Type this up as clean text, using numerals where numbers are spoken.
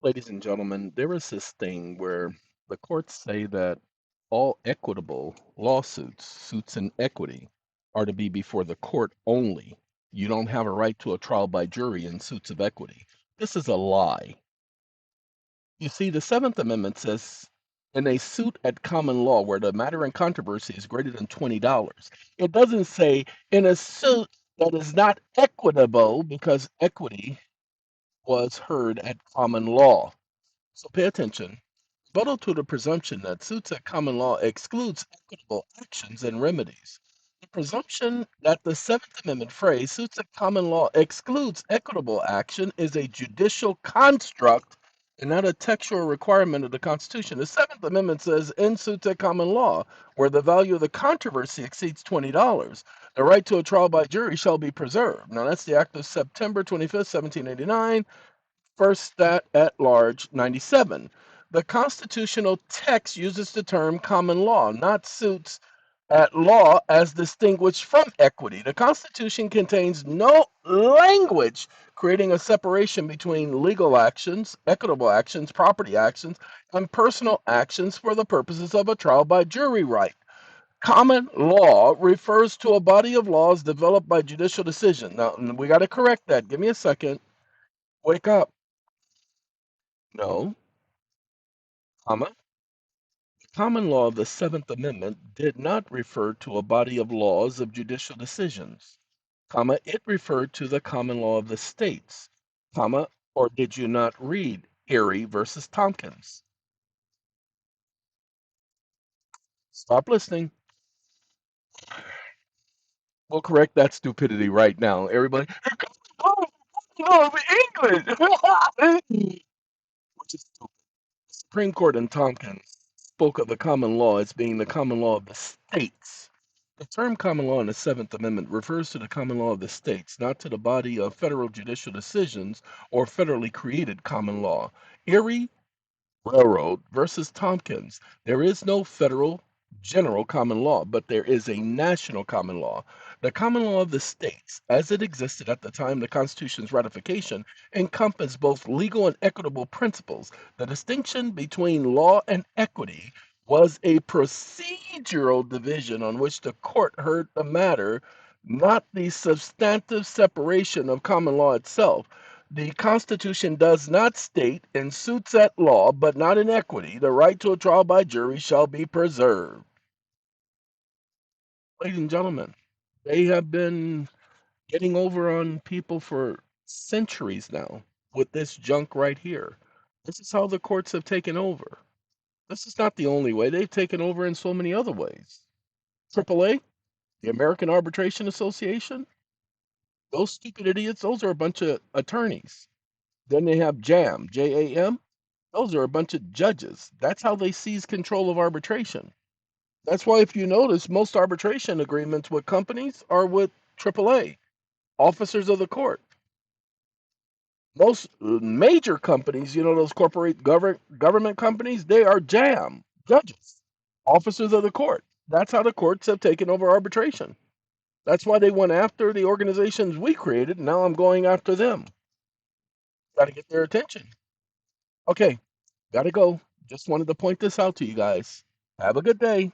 Ladies and gentlemen, there is this thing where the courts say that all equitable lawsuits, suits in equity, are to be before the court only. You don't have a right to a trial by jury in suits of equity. This is a lie. You see, the Seventh Amendment says in a suit at common law where the matter in controversy is greater than $20, it doesn't say in a suit that is not equitable because equity was heard at common law. So pay attention. Rebuttal to the presumption that suits at common law excludes equitable actions and remedies. The presumption that the Seventh Amendment phrase suits at common law excludes equitable action is a judicial construct and not a textual requirement of the Constitution. The Seventh Amendment says in suits at common law, where the value of the controversy exceeds $20, the right to a trial by jury shall be preserved. Now, that's the Act of September 25th, 1789. First Stat at Large 97. The constitutional text uses the term common law, not suits at law as distinguished from equity. The Constitution contains no language creating a separation between legal actions, equitable actions, property actions, and personal actions for the purposes of a trial by jury right. Common law refers to a body of laws developed by judicial decision. Now, we got to correct that. Give me a second. Wake up. No, comma. The common law of the Seventh Amendment did not refer to a body of laws of judicial decisions, comma. It referred to the common law of the states, comma. Or did you not read Erie versus Tompkins? Stop listening. We'll correct that stupidity right now. Everybody, oh, English, which is stupid. The Supreme Court in Tompkins spoke of the common law as being the common law of the states. The term common law in the Seventh Amendment refers to the common law of the states, not to the body of federal judicial decisions or federally created common law. Erie Railroad versus Tompkins. There is no federal general common law, but there is a national common law. The common law of the states, as it existed at the time of the Constitution's ratification, encompassed both legal and equitable principles. The distinction between law and equity was a procedural division on which the court heard the matter, not the substantive separation of common law itself. The Constitution does not state in suits at law, but not in equity, the right to a trial by jury shall be preserved. Ladies and gentlemen, they have been getting over on people for centuries now with this junk right here. This is how the courts have taken over. This is not the only way. They've taken over in so many other ways. AAA, the American Arbitration Association, those stupid idiots, those are a bunch of attorneys. Then they have JAM, JAM. Those are a bunch of judges. That's how they seize control of arbitration. That's why, if you notice, most arbitration agreements with companies are with AAA, officers of the court. Most major companies, those corporate government companies, they are JAM, judges, officers of the court. That's how the courts have taken over arbitration. That's why they went after the organizations we created. Now I'm going after them. Got to get their attention. Okay, gotta go. Just wanted to point this out to you guys. Have a good day.